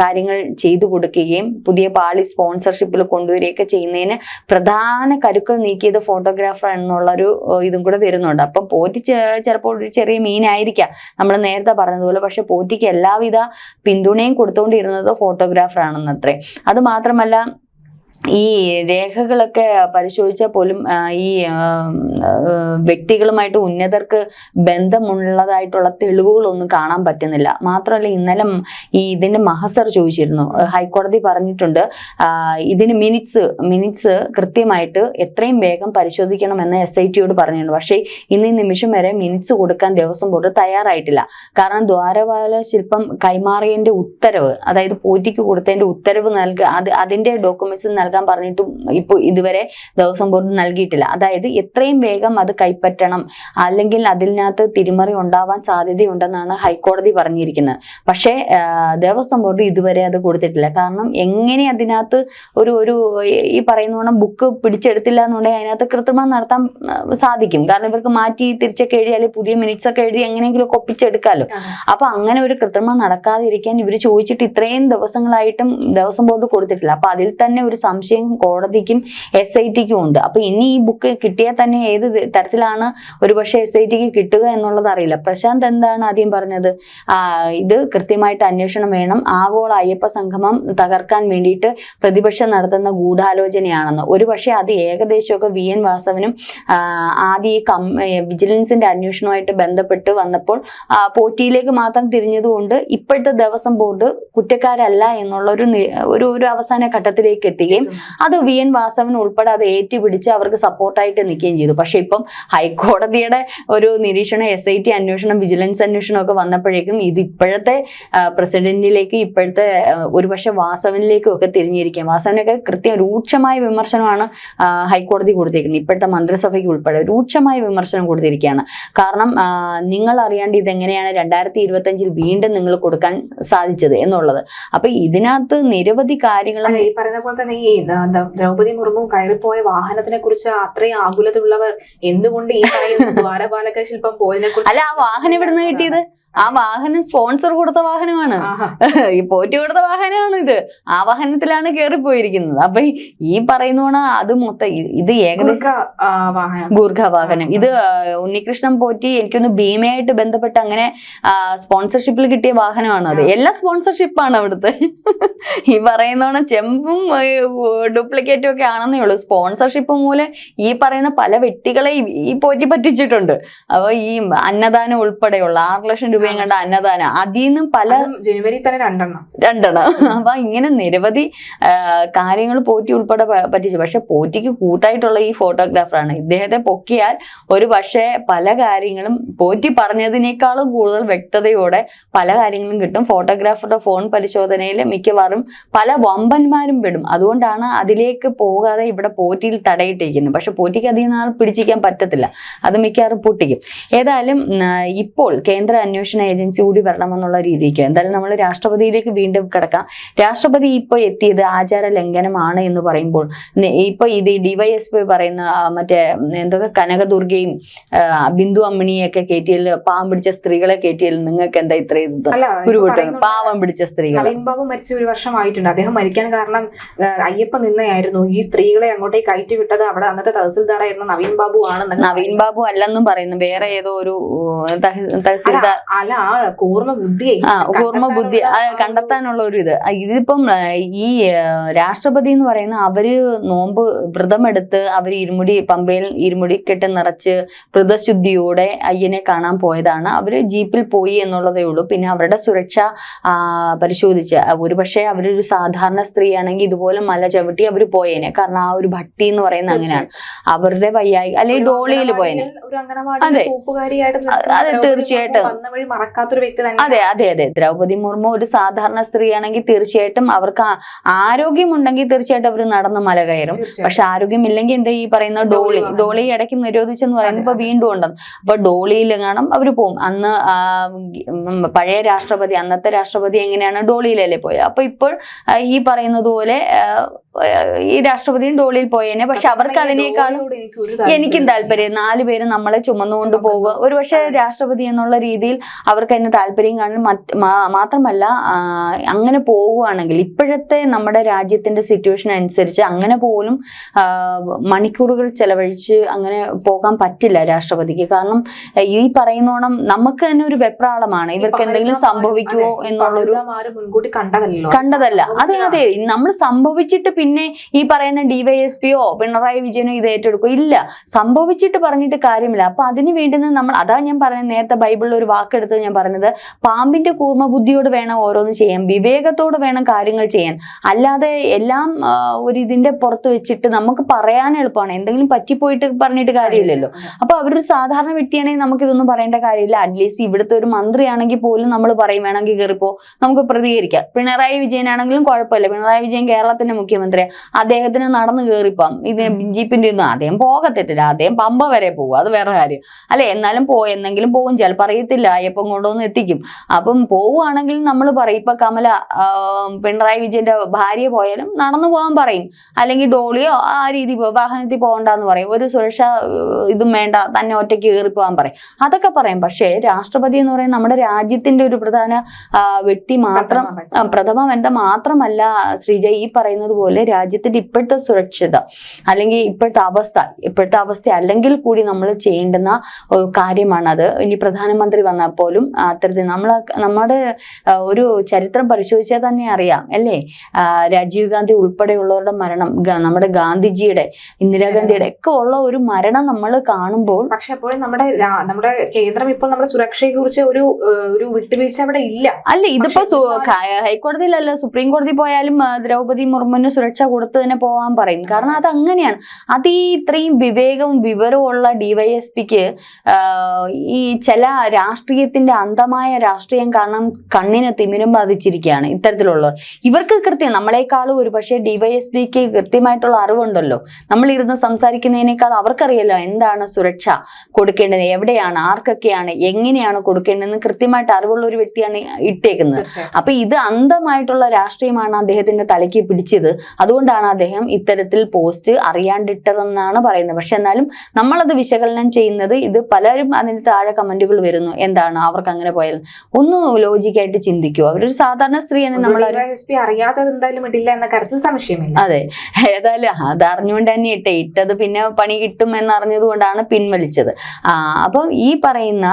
കാര്യങ്ങൾ ചെയ്തു കൊടുക്കുകയും പുതിയ പാളി സ്പോൺസർഷിപ്പിൽ കൊണ്ടുവരികയൊക്കെ ചെയ്യുന്നതിന് പ്രധാന കരുക്കൾ നീക്കിയത് ഫോട്ടോഗ്രാഫർ എന്നുള്ളൊരു ഇതും കൂടെ വരുന്നുണ്ട്. അപ്പം പോറ്റി ചിലപ്പോൾ ഒരു ചെറിയ മീനായിരിക്കാം നമ്മൾ നേരത്തെ പറഞ്ഞതുപോലെ. പക്ഷെ പോറ്റിക്ക് എല്ലാവിധ പിന്തുണയും കൊടുത്തുകൊണ്ടിരുന്നത് ഫോട്ടോഗ്രാഫർ ആണെന്നത്രേ. അത് മാത്രമല്ല ഈ രേഖകളൊക്കെ പരിശോധിച്ചാൽ പോലും ഈ വ്യക്തികളുമായിട്ട് ഉന്നതർക്ക് ബന്ധമുള്ളതായിട്ടുള്ള തെളിവുകളൊന്നും കാണാൻ പറ്റുന്നില്ല. മാത്രമല്ല ഇന്നലെ ഇതിന്റെ മഹസർ ചോദിച്ചിരുന്നു. ഹൈക്കോടതി പറഞ്ഞിട്ടുണ്ട് ഇതിന് മിനിറ്റ്സ് കൃത്യമായിട്ട് എത്രയും വേഗം പരിശോധിക്കണമെന്ന് SITയോട് പറഞ്ഞിട്ടുണ്ട്. പക്ഷേ ഇന്ന് ഈ നിമിഷം വരെ മിനിറ്റ്സ് കൊടുക്കാൻ ദേവസ്വം ബോർഡ് തയ്യാറായിട്ടില്ല. കാരണം ദ്വാരപാല ശില്പം കൈമാറിയതിന്റെ ഉത്തരവ്, അതായത് പോറ്റിക്ക് കൊടുത്തതിന്റെ ഉത്തരവ് അതിന്റെ ഡോക്യുമെന്റ്സ് നൽകാൻ പറഞ്ഞിട്ടും ഇപ്പോൾ ഇതുവരെ ദേവസ്വം ബോർഡ് നൽകിയിട്ടില്ല. അതായത് എത്രയും വേഗം അത് കൈപ്പറ്റണം, അല്ലെങ്കിൽ അതിനകത്ത് തിരിമറി ഉണ്ടാവാൻ സാധ്യതയുണ്ടെന്നാണ് ഹൈക്കോടതി പറഞ്ഞിരിക്കുന്നത്. പക്ഷേ ദേവസ്വം ബോർഡ് ഇതുവരെ അത് കൊടുത്തിട്ടില്ല. കാരണം എങ്ങനെ അതിനകത്ത് ഒരു ഈ പറയുന്ന ബുക്ക് പിടിച്ചെടുത്തില്ല എന്നുണ്ടെങ്കിൽ അതിനകത്ത് കൃത്രിമം നടത്താൻ സാധിക്കും. കാരണം ഇവർക്ക് മാറ്റി തിരിച്ചൊക്കെ എഴുതിയാൽ പുതിയ മിനിറ്റ്സ് ഒക്കെ എഴുതി എങ്ങനെയെങ്കിലും ഒപ്പിച്ചെടുക്കാമല്ലോ. അപ്പൊ അങ്ങനെ ഒരു കൃത്രിമം നടക്കാതിരിക്കാൻ ഇവർ ചോദിച്ചിട്ട് ഇത്രയും ദിവസങ്ങളായിട്ടും ദേവസ്വം ബോർഡ് കൊടുത്തിട്ടില്ല. അപ്പൊ അതിൽ തന്നെ ഒരു സംശയം കോടതിക്കും SITക്കും ഉണ്ട്. അപ്പൊ ഇനി ഈ ബുക്ക് കിട്ടിയാൽ തന്നെ ഏത് തരത്തിലാണ് ഒരുപക്ഷെ SITക്ക് കിട്ടുക എന്നുള്ളത് അറിയില്ല. പ്രശാന്ത് എന്താണ് ആദ്യം പറഞ്ഞത്? ഇത് കൃത്യമായിട്ട് അന്വേഷണം വേണം, ആഗോള അയ്യപ്പ സംഗമം തകർക്കാൻ വേണ്ടിയിട്ട് പ്രതിപക്ഷം നടത്തുന്ന ഗൂഢാലോചനയാണെന്ന്. ഒരുപക്ഷെ അത് ഏകദേശമൊക്കെ VN വാസവനും ആദ്യം ഈ വിജിലൻസിന്റെ അന്വേഷണവുമായിട്ട് ബന്ധപ്പെട്ട് വന്നപ്പോൾ പോറ്റിയിലേക്ക് മാത്രം തിരിഞ്ഞതുകൊണ്ട് ഇപ്പോഴത്തെ ദേവസ്വം ബോർഡ് കുറ്റക്കാരല്ല എന്നുള്ള ഒരു അവസാന ഘട്ടത്തിലേക്ക് എത്തുകയും അത് VN വാസവൻ ഉൾപ്പെടെ അത് ഏറ്റുപിടിച്ച് അവർക്ക് സപ്പോർട്ടായിട്ട് നിൽക്കുകയും ചെയ്തു. പക്ഷെ ഇപ്പം ഹൈക്കോടതിയുടെ ഒരു നിരീക്ഷണം, SIT അന്വേഷണം, വിജിലൻസ് അന്വേഷണം ഒക്കെ വന്നപ്പോഴേക്കും ഇത് ഇപ്പോഴത്തെ പ്രസിഡന്റിലേക്ക്, ഇപ്പോഴത്തെ ഒരുപക്ഷെ വാസവനിലേക്കും ഒക്കെ തിരിഞ്ഞിരിക്കുകയും വാസവനൊക്കെ രൂക്ഷമായ വിമർശനമാണ് ഹൈക്കോടതി കൊടുത്തിരിക്കുന്നത്. ഇപ്പോഴത്തെ മന്ത്രിസഭയ്ക്ക് ഉൾപ്പെടെ രൂക്ഷമായ വിമർശനം കൊടുത്തിരിക്കുകയാണ്. കാരണം നിങ്ങൾ അറിയാണ്ട് ഇതെങ്ങനെയാണ് 2025 വീണ്ടും നിങ്ങൾ കൊടുക്കാൻ സാധിച്ചത് എന്നുള്ളത്. അപ്പൊ ഇതിനകത്ത് നിരവധി കാര്യങ്ങൾ ഈ പറയുന്ന പോലെ തന്നെ ഈ ദ്രൗപദി മുർമു കയറിപ്പോയ വാഹനത്തിനെ കുറിച്ച് അത്രയും ആകുലത ഉള്ളവർ എന്തുകൊണ്ട് ഈ പറയുന്ന ദ്വാരപാലക ശില്പം പോയതിനെ കുറിച്ച് അല്ല, ആ വാഹനം എവിടുന്ന് കിട്ടിയത്? ആ വാഹനം സ്പോൺസർ കൊടുത്ത വാഹനമാണ്, ഈ പോറ്റി കൊടുത്ത വാഹനമാണ് ഇത്. ആ വാഹനത്തിലാണ് കയറിപ്പോയിരിക്കുന്നത്. അപ്പൊ ഈ പറയുന്ന അത് മൊത്തം ഇത് ഏകദേശം ഗൂർഖ വാഹനം. ഇത് ഉണ്ണികൃഷ്ണൻ പോറ്റി എനിക്കൊന്ന് ഭീമയായിട്ട് ബന്ധപ്പെട്ട് അങ്ങനെ സ്പോൺസർഷിപ്പിൽ കിട്ടിയ വാഹനമാണ് അത്. എല്ലാ സ്പോൺസർഷിപ്പാണ് അവിടുത്തെ. ഈ പറയുന്ന ചെമ്പും ഡ്യൂപ്ലിക്കേറ്റും ഒക്കെ ആണെന്നേ ഉള്ളൂ. സ്പോൺസർഷിപ്പ് മൂലം ഈ പറയുന്ന പല വ്യക്തികളെ ഈ പോറ്റി പറ്റിച്ചിട്ടുണ്ട്. അപ്പൊ ഈ അന്നദാനം ഉൾപ്പെടെയുള്ള 6 ലക്ഷം രൂപ കണ്ട അന്നദാനം, അതിൽ നിന്നും പല ജനുവരി തന്നെ 2 അപ്പൊ ഇങ്ങനെ നിരവധി കാര്യങ്ങൾ പോറ്റി ഉൾപ്പെടെ പറ്റിച്ചു. പക്ഷെ പോറ്റിക്ക് കൂട്ടായിട്ടുള്ള ഈ ഫോട്ടോഗ്രാഫറാണ്. ഇദ്ദേഹത്തെ പൊക്കിയാൽ ഒരു പക്ഷേ പല കാര്യങ്ങളും പോറ്റി പറഞ്ഞതിനേക്കാളും കൂടുതൽ വ്യക്തതയോടെ പല കാര്യങ്ങളും കിട്ടും. ഫോട്ടോഗ്രാഫറുടെ ഫോൺ പരിശോധനയിൽ മിക്കവാറും പല വമ്പന്മാരും പെടും. അതുകൊണ്ടാണ് അതിലേക്ക് പോകാതെ ഇവിടെ പോറ്റിയിൽ തടയിട്ടിരിക്കുന്നത്. പക്ഷെ പോറ്റിക്ക് അധികം നാൾ പിടിച്ചിരിക്കാൻ പറ്റത്തില്ല, അത് മിക്കവാറും പൊട്ടിക്കും. ഏതായാലും ഇപ്പോൾ കേന്ദ്ര അന്വേഷണ ഏജൻസി കൂടി വരണമെന്നുള്ള രീതിക്ക് എന്തായാലും നമ്മൾ രാഷ്ട്രപതിയിലേക്ക് വീണ്ടും കിടക്കാം. രാഷ്ട്രപതി ഇപ്പോൾ എത്തിയത് ആചാര ലംഘനമാണ് എന്ന് പറയുമ്പോൾ ഇപ്പൊ ഇത് DYSP പറയുന്ന മറ്റേ എന്തൊക്കെ കനകദുർഗയും ബിന്ദു അമ്മിണിയൊക്കെ കയറ്റിയതിൽ, പാവം പിടിച്ച സ്ത്രീകളെ കയറ്റിയതിൽ നിങ്ങൾക്ക് എന്താ ഇത്ര ഉരുവിട്ടത്? പാവം പിടിച്ച സ്ത്രീകൾ. നവീൻ ബാബു മരിച്ച 1 വർഷമായിട്ടുണ്ട്. അദ്ദേഹം മരിക്കാൻ കാരണം അയ്യപ്പ നിന്നയായിരുന്നു. ഈ സ്ത്രീകളെ അങ്ങോട്ടേക്ക് കയറ്റി വിട്ടത് അവിടെ അന്നത്തെ തഹസിൽദാറായിരുന്നു നവീൻ ബാബു ആണ്. നവീൻ ബാബു അല്ലെന്നും പറയുന്നു, വേറെ ഏതോ ഒരു തഹസിൽദാർ. കൂർമ്മ ബുദ്ധി കണ്ടെത്താനുള്ള ഒരു ഇതിപ്പം ഈ രാഷ്ട്രപതി എന്ന് പറയുന്ന അവര് നോമ്പ് വ്രതമെടുത്ത് അവര് പമ്പയിൽ ഇരുമുടി കെട്ട് നിറച്ച് വ്രതശുദ്ധിയോടെ അയ്യനെ കാണാൻ പോയതാണ്. അവര് ജീപ്പിൽ പോയി എന്നുള്ളതേ ഉള്ളൂ. പിന്നെ അവരുടെ സുരക്ഷ പരിശോധിച്ച് ഒരുപക്ഷെ അവരൊരു സാധാരണ സ്ത്രീയാണെങ്കിൽ ഇതുപോലെ മല ചവിട്ടി അവര് പോയേനെ. കാരണം ആ ഒരു ഭക്തി എന്ന് പറയുന്നത് അങ്ങനെയാണ്. അവരുടെ വയ്യായി അല്ലെങ്കിൽ ഡോളിയിൽ പോയേനെ. അതെ, അതെ, തീർച്ചയായിട്ടും. അതെ. ദ്രൗപദി മുർമു ഒരു സാധാരണ സ്ത്രീയാണെങ്കിൽ തീർച്ചയായിട്ടും അവർക്ക് ആരോഗ്യമുണ്ടെങ്കിൽ തീർച്ചയായിട്ടും അവർ നടന്ന് മല കയറും. പക്ഷെ ആരോഗ്യമില്ലെങ്കിൽ എന്താ ഈ പറയുന്ന ഡോളി ഇടയ്ക്ക് നിരോധിച്ചെന്ന് പറയുന്നത് ഇപ്പൊ വീണ്ടും ഉണ്ടെന്ന്. അപ്പൊ ഡോളിയിൽ കാണാം അവര് പോകും. അന്ന് പഴയ രാഷ്ട്രപതി, അന്നത്തെ രാഷ്ട്രപതി എങ്ങനെയാണ് ഡോളിയിലല്ലേ പോയത്. അപ്പൊ ഇപ്പോൾ ഈ പറയുന്നത് പോലെ ഈ രാഷ്ട്രപതിയും ഡോളിയിൽ പോയേനെ. പക്ഷെ അവർക്ക് അതിനേക്കാളും എനിക്കും താല്പര്യം 4 പേര് നമ്മളെ ചുമന്നുകൊണ്ട് പോവുക. ഒരുപക്ഷെ രാഷ്ട്രപതി എന്നുള്ള രീതിയിൽ അവർക്ക് അതിന് താല്പര്യം കാണും. മാത്രമല്ല അങ്ങനെ പോവുകയാണെങ്കിൽ ഇപ്പോഴത്തെ നമ്മുടെ രാജ്യത്തിന്റെ സിറ്റുവേഷൻ അനുസരിച്ച് അങ്ങനെ പോലും മണിക്കൂറുകൾ ചെലവഴിച്ച് അങ്ങനെ പോകാൻ പറ്റില്ല രാഷ്ട്രപതിക്ക്. കാരണം ഈ പറയുന്നോണം നമുക്ക് തന്നെ ഒരു വെപ്രാളമാണ്, ഇവർക്ക് എന്തെങ്കിലും സംഭവിക്കുമോ എന്നുള്ളൊരു മുൻകൂട്ടി കണ്ടതല്ല. അതെ നമ്മൾ സംഭവിച്ചിട്ട് പിന്നെ ഈ പറയുന്ന ഡിവൈഎസ്പിയോ പിണറായി വിജയനോ ഇത് ഏറ്റെടുക്കോ? ഇല്ല. സംഭവിച്ചിട്ട് പറഞ്ഞിട്ട് കാര്യമില്ല. അപ്പൊ അതിന് വേണ്ടുന്ന നമ്മൾ, അതാ ഞാൻ പറഞ്ഞത് നേരത്തെ ബൈബിളിൽ ഒരു വാക്കെടുത്ത് ഞാൻ പറഞ്ഞത്, പാമ്പിന്റെ കൂർമ്മ ബുദ്ധിയോട് വേണം ഓരോന്ന് ചെയ്യാൻ, വിവേകത്തോട് വേണം കാര്യങ്ങൾ ചെയ്യാൻ. അല്ലാതെ എല്ലാം ഒരു ഇതിന്റെ പുറത്ത് വെച്ചിട്ട് നമുക്ക് പറയാൻ എളുപ്പമാണ്, എന്തെങ്കിലും പറ്റിപ്പോയിട്ട് പറഞ്ഞിട്ട് കാര്യമില്ലല്ലോ. അപ്പൊ അവരൊരു സാധാരണ വ്യക്തിയാണെങ്കിൽ നമുക്ക് ഇതൊന്നും പറയേണ്ട കാര്യമില്ല. അറ്റ്ലീസ്റ്റ് ഇവിടുത്തെ ഒരു മന്ത്രിയാണെങ്കിൽ പോലും നമ്മൾ പറയും വേണമെങ്കിൽ കയറിപ്പോ, നമുക്ക് പ്രതികരിക്കാം. പിണറായി വിജയനാണെങ്കിലും കുഴപ്പമില്ല, പിണറായി വിജയൻ കേരളത്തിന്റെ മുഖ്യമന്ത്രിയാണ്, അദ്ദേഹത്തിന് നടന്നു കയറിപ്പം ഇത് ജീപ്പിന്റെ ഒന്നും അദ്ദേഹം പോകത്തില്ല, അദ്ദേഹം പമ്പ വരെ പോകും, അത് വേറെ കാര്യം അല്ലെ. എന്നാലും എന്നെങ്കിലും പോകും, ചിലപ്പോൾ അറിയത്തില്ല, അയ്യപ്പം കൊണ്ടുവന്ന് എത്തിക്കും. അപ്പം പോവുകയാണെങ്കിൽ നമ്മൾ പറയും, ഇപ്പൊ കമല പിണറായി വിജയന്റെ ഭാര്യ പോയാലും നടന്നു പോകാൻ പറയും, അല്ലെങ്കിൽ ഡോളിയോ ആ രീതി വാഹനത്തിൽ പോകണ്ടെന്ന് പറയും, ഒരു സുരക്ഷ ഇതും വേണ്ട, തന്നെ ഒറ്റയ്ക്ക് കയറിപ്പോകാൻ പറയും, അതൊക്കെ പറയും. പക്ഷേ രാഷ്ട്രപതി എന്ന് പറയുന്നത് നമ്മുടെ രാജ്യത്തിന്റെ ഒരു പ്രധാന വ്യക്തി മാത്രം, പ്രഥമ ബന്ധം മാത്രമല്ല ശ്രീജ, ഈ പറയുന്നത് പോലെ രാജ്യത്തിന്റെ ഇപ്പോഴത്തെ സുരക്ഷിത അല്ലെങ്കിൽ ഇപ്പോഴത്തെ അവസ്ഥ അല്ലെങ്കിൽ കൂടി നമ്മൾ ചെയ്യേണ്ടുന്ന കാര്യമാണത്. ഇനി പ്രധാനമന്ത്രി വന്നാൽ പോലും അത്തരത്തിൽ നമ്മുടെ ഒരു ചരിത്രം പരിശോധിച്ചാൽ തന്നെ അറിയാം അല്ലേ, രാജീവ് ഗാന്ധി ഉൾപ്പെടെയുള്ളവരുടെ മരണം, നമ്മുടെ ഗാന്ധിജിയുടെ, ഇന്ദിരാഗാന്ധിയുടെ ഒക്കെ ഉള്ള ഒരു മരണം നമ്മൾ കാണുമ്പോൾ, പക്ഷെ അപ്പോഴും നമ്മുടെ കേന്ദ്രം ഇപ്പോൾ നമ്മുടെ സുരക്ഷയെ കുറിച്ച് ഒരു വിട്ടുവീഴ്ച അവിടെ ഇല്ല. അല്ല, ഇതിപ്പോ ഹൈക്കോടതിയിലല്ല, സുപ്രീം കോടതി പോയാലും ദ്രൗപദി മുർമുവിന് സുരക്ഷ കൊടുത്തു തന്നെ പോവാൻ പറയും. കാരണം അത് അങ്ങനെയാണ്. അത് ഈ ഇത്രയും വിവേകവും വിവരവും ഉള്ള ഡിവൈഎസ്പിക്ക് ഈ ചില രാഷ്ട്രീയത്തിന്റെ അന്ധമായ രാഷ്ട്രീയം കാരണം കണ്ണിന് തിമിരം ബാധിച്ചിരിക്കുകയാണ് ഇത്തരത്തിലുള്ളവർ. ഇവർക്ക് കൃത്യം നമ്മളെക്കാളും ഒരു പക്ഷേ ഡിവൈഎസ്പിക്ക് കൃത്യമായിട്ടുള്ള അറിവുണ്ടല്ലോ. നമ്മൾ ഇരുന്ന് സംസാരിക്കുന്നതിനേക്കാൾ അവർക്കറിയല്ലോ എന്താണ് സുരക്ഷ കൊടുക്കേണ്ടത്, എവിടെയാണ്, ആർക്കൊക്കെയാണ്, എങ്ങനെയാണ് കൊടുക്കേണ്ടതെന്ന് കൃത്യമായിട്ട് അറിവുള്ള ഒരു വ്യക്തിയാണ് ഇട്ടേക്കുന്നത്. അപ്പൊ ഇത് അന്ധമായിട്ടുള്ള രാഷ്ട്രീയമാണ് അദ്ദേഹത്തിന്റെ തലയ്ക്ക് പിടിച്ചത്. അതുകൊണ്ടാണ് അദ്ദേഹം ഇത്തരത്തിൽ പോസ്റ്റ് അറിയാണ്ടിട്ടതെന്നാണ് പറയുന്നത്. പക്ഷെ എന്നാലും നമ്മളത് വിശകലനം ചെയ്യുന്നത്, ഇത് പലരും അതിന് താഴെ കമന്റുകൾ വരുന്നു, എന്താണ് അവർക്ക് അങ്ങനെ പോയാൽ, ഒന്ന് ലോജിക്കായിട്ട് ചിന്തിക്കുമോ? അവരൊരു സാധാരണ സ്ത്രീയാണ്, നമ്മൾ അറിയാതെ എന്തായാലും ഇടില്ല എന്ന കാര്യത്തിൽ സംശയമില്ല. അതെ, ഏതായാലും അത് അറിഞ്ഞുകൊണ്ട് തന്നെ ഇട്ടത് പിന്നെ പണി കിട്ടും എന്നറിഞ്ഞത് കൊണ്ടാണ് പിൻവലിച്ചത്. അപ്പം ഈ പറയുന്ന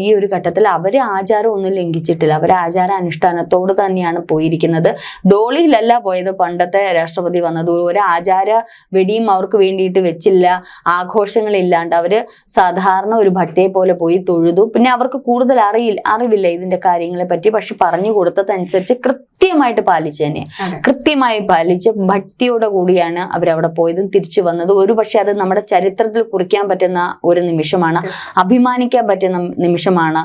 ഈ ഒരു ഘട്ടത്തിൽ അവര് ആചാരം ഒന്നും ലംഘിച്ചിട്ടില്ല, അവർ ആചാര അനുഷ്ഠാനത്തോട് തന്നെയാണ് പോയിരിക്കുന്നത്. ഡോളിയിലല്ല പോയത് പണ്ടത്തെ രാഷ്ട്രപതി വന്നത്, ഒരു ആചാര വെടിയും അവർക്ക് വേണ്ടിയിട്ട് വെച്ചില്ല, ആഘോഷങ്ങളില്ലാണ്ട് അവര് സാധാരണ ഒരു ഭക്തിയെ പോലെ പോയി തൊഴുതു. പിന്നെ അവർക്ക് കൂടുതൽ അറിവില്ല ഇതിന്റെ കാര്യങ്ങളെ പറ്റി, പക്ഷെ പറഞ്ഞു കൊടുത്തതനുസരിച്ച് കൃത്യമായിട്ട് പാലിച്ചു തന്നെ, കൃത്യമായി പാലിച്ച് ഭക്തിയോടെ കൂടിയാണ് അവരവിടെ പോയതും തിരിച്ചു വന്നതും. ഒരു പക്ഷെ അത് നമ്മുടെ ചരിത്രത്തിൽ കുറിക്കാൻ പറ്റുന്ന ഒരു നിമിഷമാണ്, അഭിമാനിക്കാൻ പറ്റുന്ന നിമിഷമാണ്.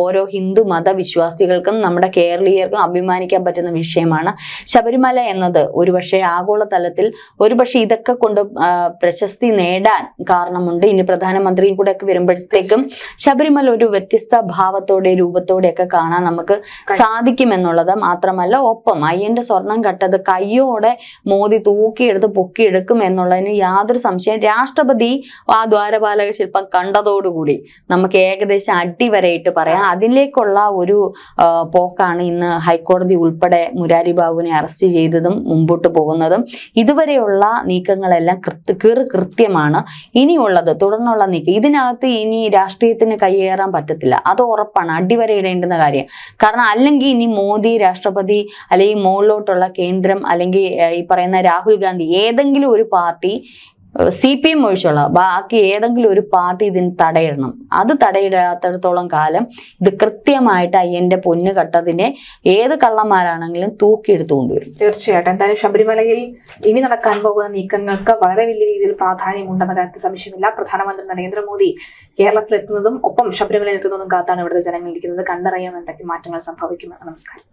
ഓരോ ഹിന്ദു മതവിശ്വാസികൾക്കും നമ്മുടെ കേരളീയർക്കും അഭിമാനിക്കാൻ പറ്റുന്ന വിഷയമാണ് ശബരിമല എന്നത്. ഒരുപക്ഷെ ആഗോളതലത്തിൽ ഒരുപക്ഷെ ഇതൊക്കെ കൊണ്ട് പ്രശസ്തി നേടാൻ കാരണമുണ്ട്. ഇനി പ്രധാനമന്ത്രിയും കൂടെ ഒക്കെ വരുമ്പോഴത്തേക്കും ശബരിമല ഒരു വ്യത്യസ്ത ഭാവത്തോടെ രൂപത്തോടെയൊക്കെ കാണാൻ നമുക്ക് സാധിക്കുമെന്നുള്ളത് മാത്രമല്ല, ഒപ്പം അയ്യന്റെ സ്വർണം കട്ടത് കയ്യോടെ മോദി തൂക്കിയെടുത്ത് പൊക്കിയെടുക്കും എന്നുള്ളതിന് യാതൊരു സംശയം. രാഷ്ട്രപതി ആ ദ്വാരപാലക ശില്പം കണ്ടതോടുകൂടി നമുക്ക് ഏകദേശം അടിവരയിട്ട് പറയാം. അതിലേക്കുള്ള ഒരു പോക്കാണ് ഇന്ന് ഹൈക്കോടതി ഉൾപ്പെടെ മുരാരി ബാബുവിനെ അറസ്റ്റ് ചെയ്തതും മുമ്പോട്ട് പോകുന്നതും. ഇതുവരെയുള്ള നീക്കങ്ങളെല്ലാം കൃത്യമാണ്. ഇനിയുള്ളത് തുടർന്നുള്ള നീക്കം, ഇതിനകത്ത് ഇനി രാഷ്ട്രീയത്തിന് കയ്യേറാൻ പറ്റത്തില്ല, അത് ഉറപ്പാണ്, അടിവരയിടേണ്ടുന്ന കാര്യം. കാരണം അല്ലെങ്കിൽ ഇനി മോദി രാഷ്ട്രപതി അല്ലെങ്കിൽ മുകളിലോട്ടുള്ള കേന്ദ്രം അല്ലെങ്കിൽ ഈ പറയുന്ന രാഹുൽ ഗാന്ധി, ഏതെങ്കിലും ഒരു പാർട്ടി, CPM ഒഴിച്ചുള്ള ബാക്കി ഏതെങ്കിലും ഒരു പാർട്ടി ഇതിന് തടയിടണം. അത് തടയിടാത്തിടത്തോളം കാലം ഇത് കൃത്യമായിട്ട് അയ്യന്റെ പൊന്ന് കട്ടതിനെ ഏത് കള്ളന്മാരാണെങ്കിലും തൂക്കിയെടുത്തു കൊണ്ടുവരും. തീർച്ചയായിട്ടും. എന്തായാലും ശബരിമലയിൽ ഇനി നടക്കാൻ പോകുന്ന നീക്കങ്ങൾക്ക് വളരെ വലിയ രീതിയിൽ പ്രാധാന്യമുണ്ടെന്ന കാര്യത്തിൽ സംശയമില്ല. പ്രധാനമന്ത്രി നരേന്ദ്രമോദി കേരളത്തിലെത്തുന്നതും ഒപ്പം ശബരിമലയിൽ എത്തുന്നതും കാത്താണ് ഇവിടുത്തെ ജനങ്ങൾ ഇരിക്കുന്നത്. കണ്ടറിയാൻ എന്തൊക്കെ മാറ്റങ്ങൾ സംഭവിക്കുമെന്ന്. നമസ്കാരം.